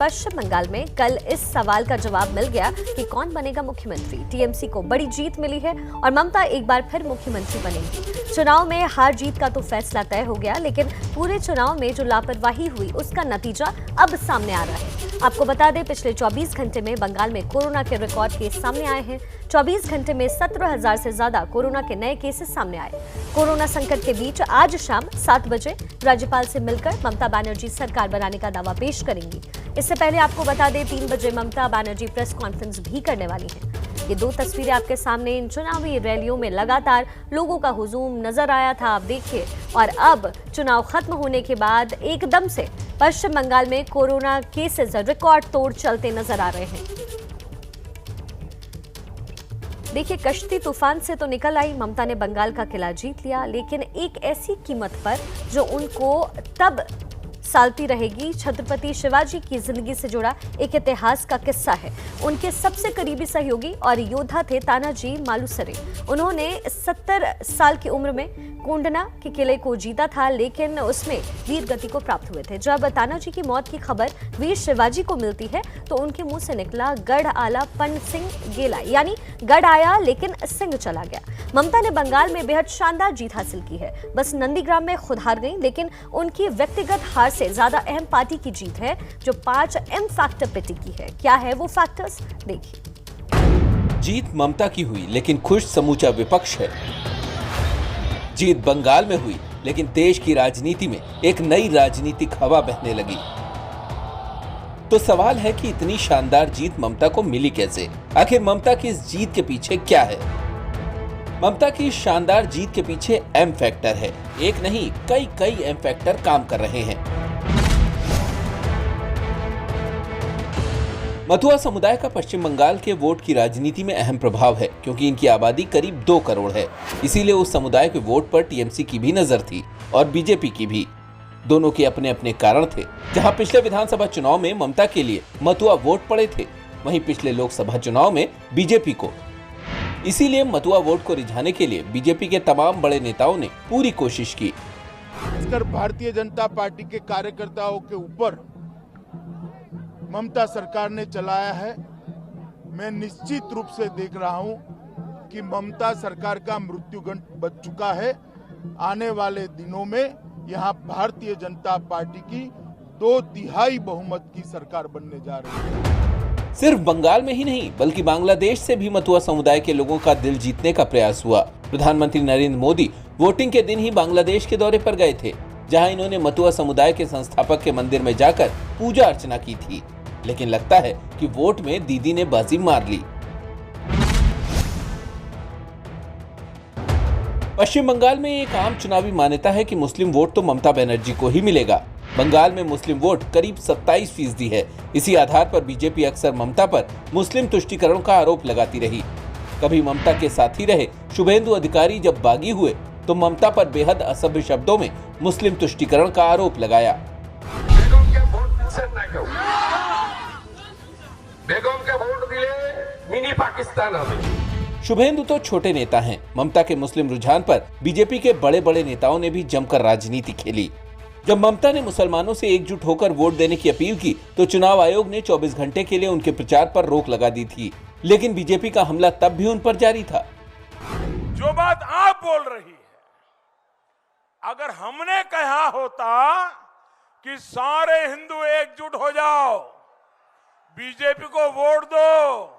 पश्चिम बंगाल में कल इस सवाल का जवाब मिल गया कि कौन बनेगा मुख्यमंत्री। टीएमसी को बड़ी जीत मिली है और ममता एक बार फिर मुख्यमंत्री बनेंगी। चुनाव में हार जीत का तो फैसला तय हो गया, लेकिन पूरे चुनाव में जो लापरवाही हुई उसका नतीजा अब सामने आ रहा है। आपको बता दें, पिछले 24 घंटे में बंगाल में कोरोना के रिकॉर्ड केस सामने आए हैं। 24 घंटे में 17,000 से ज्यादा कोरोना के नए केसेस सामने आए। कोरोना संकट के बीच आज शाम 7 बजे राज्यपाल से मिलकर ममता बनर्जी सरकार बनाने का दावा पेश करेंगी। इससे पहले आपको बता दें, 3 बजे ममता बनर्जी प्रेस कॉन्फ्रेंस भी करने वाली हैं। ये दो तस्वीरें आपके सामने इन चुनावी रैलियों में लगातार लोगों का हुजूम नजर आया था, आप देखिए। और अब चुनाव खत्म होने के बाद एकदम से पश्चिम बंगाल में कोरोना केसेस रिकॉर्ड तोड़ चलते नजर आ रहे हैं। देखिए, कश्ती तूफान से तो निकल आई, ममता ने बंगाल का किला जीत लिया, लेकिन एक ऐसी कीमत पर जो उनको तब सालती रहेगी। छत्रपति शिवाजी की जिंदगी से जुड़ा एक इतिहास का किस्सा है। उनके सबसे करीबी सहयोगी और योद्धा थे तानाजी मालुसरे। उन्होंने 70 साल की उम्र में कोंडना के किले को जीता था, लेकिन उसमें वीर गति को प्राप्त हुए थे। जब तानाजी की मौत की खबर वीर शिवाजी को मिलती है तो उनके मुंह से निकला गढ़ आला पन सिंह गेला, यानी गढ़ आया लेकिन सिंह चला गया। ममता ने बंगाल में बेहद शानदार जीत हासिल की है। बस नंदीग्राम में खुद हार गई, लेकिन उनकी व्यक्तिगत हार से ज्यादा अहम पार्टी की जीत है, जो 5 एम फैक्टर पेटी की है। क्या है वो फैक्टर्स, देखिए। जीत ममता की हुई, लेकिन खुश समूचा विपक्ष है। जीत बंगाल में हुई, लेकिन देश की राजनीति में एक नई राजनीतिक हवा बहने लगी। तो सवाल है कि इतनी शानदार जीत ममता को मिली कैसे? आखिर ममता की इस जीत के पीछे क्या है? ममता की शानदार जीत के पीछे एम फैक्टर है। एक नहीं, कई एम फैक्टर काम कर रहे हैं। मथुआ समुदाय का पश्चिम बंगाल के वोट की राजनीति में अहम प्रभाव है, क्योंकि इनकी आबादी करीब 2 करोड़ है। इसीलिए उस समुदाय के वोट पर टीएमसी की भी नजर थी और बीजेपी की भी। दोनों के अपने अपने कारण थे। जहां पिछले विधानसभा चुनाव में ममता के लिए मथुआ वोट पड़े थे, वहीं पिछले लोकसभा चुनाव में बीजेपी को। इसीलिए मथुआ वोट को रिझाने के लिए बीजेपी के तमाम बड़े नेताओं ने पूरी कोशिश की। भारतीय जनता पार्टी के कार्यकर्ताओं के ऊपर ममता सरकार ने चलाया है। मैं निश्चित रूप से देख रहा हूं कि ममता सरकार का मृत्युगंड बच चुका है। आने वाले दिनों में यहां भारतीय जनता पार्टी की 2/3 बहुमत की सरकार बनने जा रही है। सिर्फ बंगाल में ही नहीं, बल्कि बांग्लादेश से भी मथुआ समुदाय के लोगों का दिल जीतने का प्रयास हुआ। प्रधानमंत्री नरेंद्र मोदी वोटिंग के दिन ही बांग्लादेश के दौरे पर गए थे, जहां इन्होंने मथुआ समुदाय के संस्थापक के मंदिर में जाकर पूजा अर्चना की थी। लेकिन लगता है कि वोट में दीदी ने बाजी मार ली। पश्चिम बंगाल में एक आम चुनावी मान्यता है कि मुस्लिम वोट तो ममता बनर्जी को ही मिलेगा। बंगाल में मुस्लिम वोट करीब 27% है। इसी आधार पर बीजेपी अक्सर ममता पर मुस्लिम तुष्टीकरण का आरोप लगाती रही। कभी ममता के साथी रहे शुभेंदु अधिकारी जब बागी हुए तो ममता पर बेहद असभ्य शब्दों में मुस्लिम तुष्टीकरण का आरोप लगाया। मिनी पाकिस्तान शुभेंदु तो छोटे नेता हैं। ममता के मुस्लिम रुझान पर बीजेपी के बड़े बड़े नेताओं ने भी जमकर राजनीति खेली। जब ममता ने मुसलमानों से एकजुट होकर वोट देने की अपील की तो चुनाव आयोग ने 24 घंटे के लिए उनके प्रचार पर रोक लगा दी थी, लेकिन बीजेपी का हमला तब भी उन पर जारी था। जो बात आप बोल रही है, अगर हमने कहा होता कि सारे हिंदू एकजुट हो जाओ, बीजेपी को वोट दो,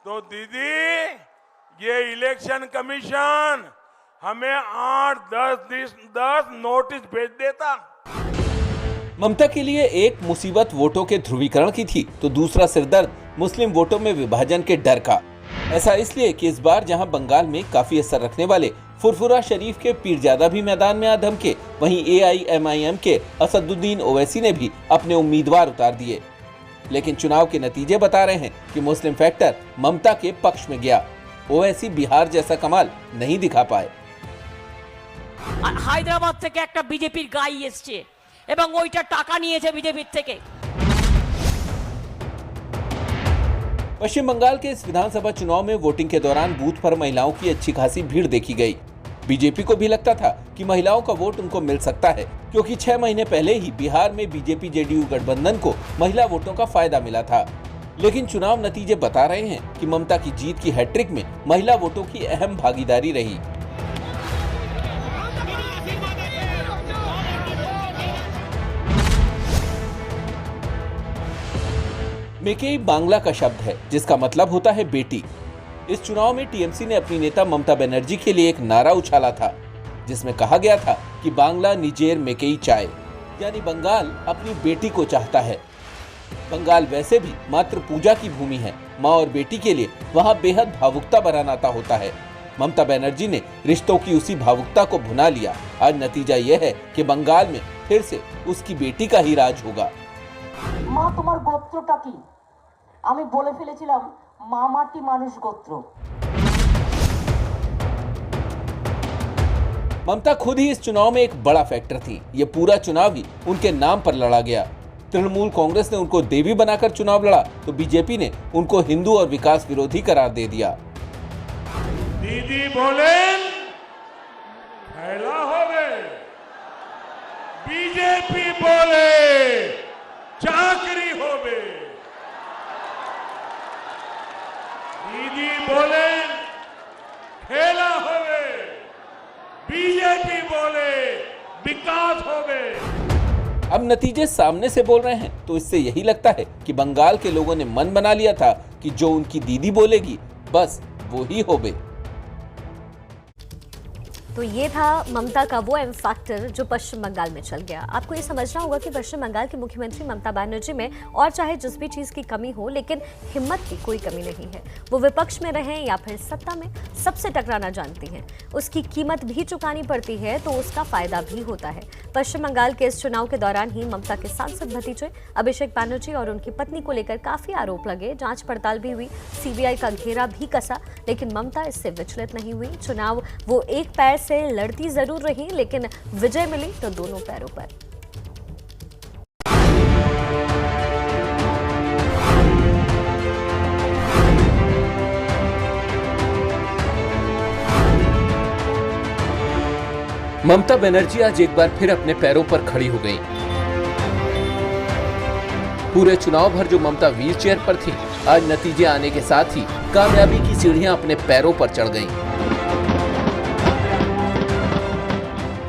तो दीदी ये इलेक्शन कमीशन हमें 8-10 नोटिस भेज देता। ममता के लिए एक मुसीबत वोटों के ध्रुवीकरण की थी, तो दूसरा सिरदर्द मुस्लिम वोटों में विभाजन के डर का। ऐसा इसलिए कि इस बार जहां बंगाल में काफी असर रखने वाले फुरफुरा शरीफ के पीरजादा भी मैदान में आ धमके, वहीं AIMIM के असदुद्दीन ओवैसी ने भी अपने उम्मीदवार उतार दिए। लेकिन चुनाव के नतीजे बता रहे हैं कि मुस्लिम फैक्टर ममता के पक्ष में गया। ओवैसी बिहार जैसा कमाल नहीं दिखा पाए। হায়দ্রাবাদ থেকে একটা বিজেপির গাই এসছে এবং ওইটা টাকা নিয়েছে বিজেপির থেকে। पश्चिम बंगाल के इस विधानसभा चुनाव में वोटिंग के दौरान बूथ पर महिलाओं की अच्छी खासी भीड़ देखी गई। बीजेपी को भी लगता था कि महिलाओं का वोट उनको मिल सकता है, क्योंकि 6 महीने पहले ही बिहार में बीजेपी जेडीयू गठबंधन को महिला वोटों का फायदा मिला था। लेकिन चुनाव नतीजे बता रहे हैं कि ममता की जीत की हैट्रिक में महिला वोटों की अहम भागीदारी रही। मेकेई बांग्ला का शब्द है जिसका मतलब होता है बेटी। इस चुनाव में टीएमसी ने अपनी नेता ममता बनर्जी के लिए एक नारा उछाला था जिसमें कहा गया था कि बांग्ला निजेर मेकेई चाय, यानी बंगाल अपनी बेटी को चाहता है। बंगाल वैसे भी मात्र पूजा की भूमि है। माँ और बेटी के लिए वहाँ बेहद भावुकता भरा नाता होता है। ममता बनर्जी ने रिश्तों की उसी भावुकता को भुना लिया। आज नतीजा यह है कि बंगाल में फिर से उसकी बेटी का ही राज होगा। মা তোমার গোত্রটা কি? আমি বলে ফেলেছিলাম মামাটি মানুষ গোত্র। ममता खुद ही इस चुनाव में एक बड़ा फैक्टर थी। ये पूरा चुनाव ही उनके नाम पर लड़ा गया। तृणमूल कांग्रेस ने उनको देवी बनाकर चुनाव लड़ा तो बीजेपी ने उनको हिंदू और विकास विरोधी करार दे दिया। दीदी बोले फैला होवे, बीजेपी बोले चाकरी होवे। दीदी बोले खेला होवे, बीजेपी बोले विकास होवे। अब नतीजे सामने से बोल रहे हैं तो इससे यही लगता है कि बंगाल के लोगों ने मन बना लिया था कि जो उनकी दीदी बोलेगी बस वो ही होवे। तो ये था ममता का वो एम फैक्टर जो पश्चिम बंगाल में चल गया। आपको ये समझना होगा कि पश्चिम बंगाल की मुख्यमंत्री ममता बनर्जी में और चाहे जिस भी चीज़ की कमी हो, लेकिन हिम्मत की कोई कमी नहीं है। वो विपक्ष में रहें या फिर सत्ता में, सबसे टकराना जानती हैं। उसकी कीमत भी चुकानी पड़ती है तो उसका फायदा भी होता है। पश्चिम बंगाल के इस चुनाव के दौरान ही ममता के सांसद भतीजे अभिषेक बनर्जी और उनकी पत्नी को लेकर काफी आरोप लगे। जांच पड़ताल भी हुई, सीबीआई का घेरा भी कसा, लेकिन ममता इससे विचलित नहीं हुई। चुनाव वो एक पैर से लड़ती जरूर रही, लेकिन विजय मिली तो दोनों पैरों पर। ममता बनर्जी आज एक बार फिर अपने पैरों पर खड़ी हो गईं। पूरे चुनाव भर जो ममता व्हील चेयर पर थी, आज नतीजे आने के साथ ही कामयाबी की सीढ़ियां अपने पैरों पर चढ़ गईं।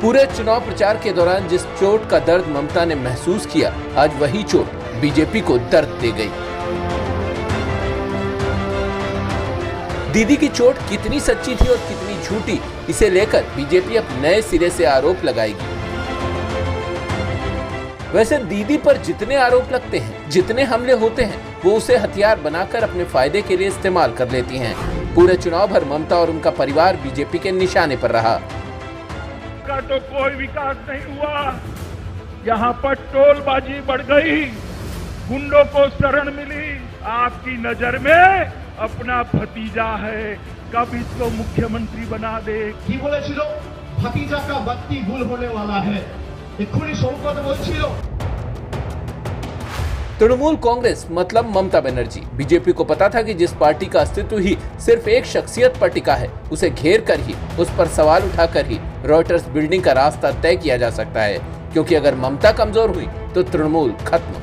पूरे चुनाव प्रचार के दौरान जिस चोट का दर्द ममता ने महसूस किया, आज वही चोट बीजेपी को दर्द दे गई। दीदी की चोट कितनी सच्ची थी और कितनी झूठी, इसे लेकर बीजेपी अब नए सिरे से आरोप लगाएगी। वैसे दीदी पर जितने आरोप लगते हैं, जितने हमले होते हैं, वो उसे हथियार बनाकर अपने फायदे के लिए इस्तेमाल कर लेती हैं। पूरे चुनाव भर ममता और उनका परिवार बीजेपी के निशाने पर रहा। का तो कोई विकास नहीं हुआ, यहाँ पर टोलबाजी बढ़ गई, गुंडों को शरण मिली। आपकी नजर में अपना भतीजा है, कब इसको मुख्यमंत्री बना दे। की बोलेছিল भतीजा का बत्ती गुल होने वाला है, एखुनी शौकत बोलছিল। तृणमूल कांग्रेस मतलब ममता बनर्जी। बीजेपी को पता था कि जिस पार्टी का अस्तित्व ही सिर्फ एक शख्सियत पर टिका है, उसे घेर कर ही, उस पर सवाल उठाकर ही रॉयटर्स बिल्डिंग का रास्ता तय किया जा सकता है, क्योंकि अगर ममता कमजोर हुई तो तृणमूल खत्म।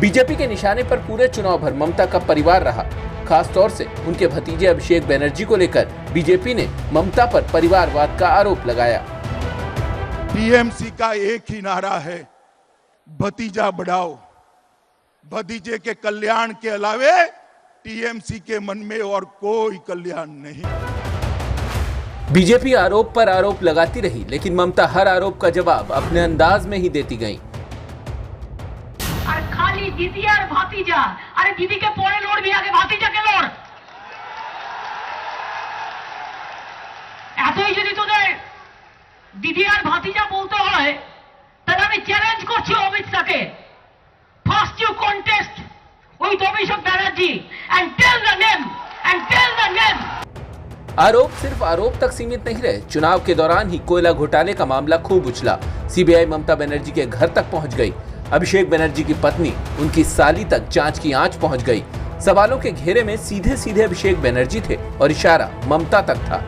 बीजेपी के निशाने पर पूरे चुनाव भर ममता का परिवार रहा। खास तौर से उनके भतीजे अभिषेक बनर्जी को लेकर बीजेपी ने ममता पर परिवारवाद का आरोप लगाया। टीएमसी का एक ही नारा है, भतीजा बढ़ाओ। भतीजे के कल्याण के अलावे टीएमसी के मन में और कोई कल्याण नहीं। बीजेपी आरोप पर आरोप लगाती रही, लेकिन ममता हर आरोप का जवाब अपने अंदाज में ही देती गईं। আর খালি দিদি আর ভাতিজা, আরে দিদিকে পরে লড়বি, আগে ভাতিজাকে লড়। এতই যদি তোদের দিদি আর ভাতিজা বলতে হয়, তাহলে আমি চ্যালেঞ্জ করছি অমিত শাহকে, first you contest with Abhishek Banerjee and tell the name, आरोप सिर्फ आरोप तक सीमित नहीं रहे। चुनाव के दौरान ही कोयला घोटाले का मामला खूब उछला। सीबीआई ममता बनर्जी के घर तक पहुंच गई। अभिषेक बनर्जी की पत्नी, उनकी साली तक जांच की आंच पहुंच गई। सवालों के घेरे में सीधे सीधे अभिषेक बनर्जी थे और इशारा ममता तक था।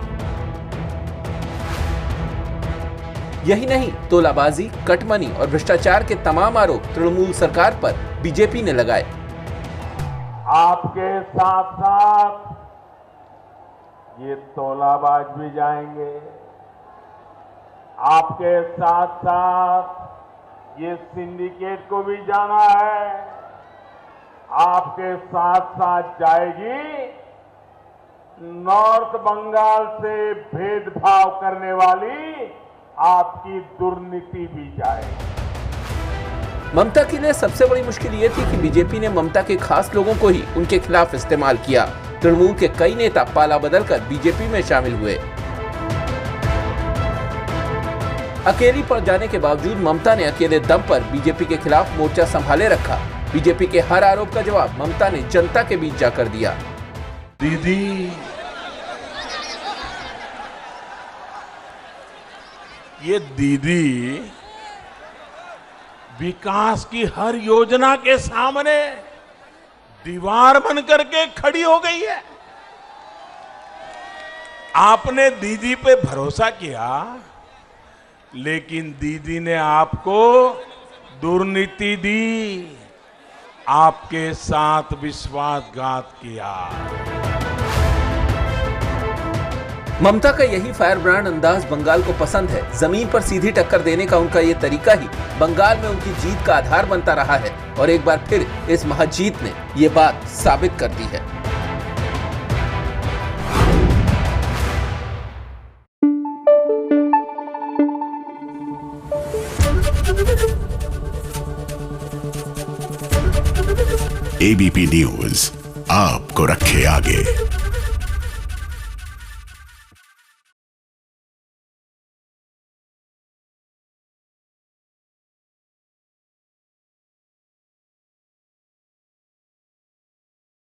यही नहीं, तोलाबाजी, कटमनी और भ्रष्टाचार के तमाम आरोप तृणमूल सरकार पर बीजेपी ने लगाए। आपके साथ साथ ये तोलाबाज भी जाएंगे, आपके साथ साथ ये सिंडिकेट को भी जाना है, आपके साथ साथ जाएगी नॉर्थ बंगाल से भेदभाव करने वाली आपकी दुर्नीति भी जाएगी। ममता के लिए सबसे बड़ी मुश्किल ये थी कि बीजेपी ने ममता के खास लोगों को ही उनके खिलाफ इस्तेमाल किया। तृणमूल के कई नेता पाला बदलकर बीजेपी में शामिल हुए। अकेली पड़ जाने के बावजूद ममता ने अकेले दम पर बीजेपी के खिलाफ मोर्चा संभाले रखा। बीजेपी के हर आरोप का जवाब ममता ने जनता के बीच जाकर दिया। दीदी, ये दीदी विकास की हर योजना के सामने दीवार बन करके खड़ी हो गई है। आपने दीदी पे भरोसा किया, लेकिन दीदी ने आपको दुर्नीति दी, आपके साथ विश्वासघात किया। ममता का यही फायर ब्रांड अंदाज बंगाल को पसंद है। जमीन पर सीधी टक्कर देने का उनका ये तरीका ही बंगाल में उनकी जीत का आधार बनता रहा है और एक बार फिर इस महाजीत ने ये बात साबित कर दी है। एबीपी न्यूज आपको रखे आगे।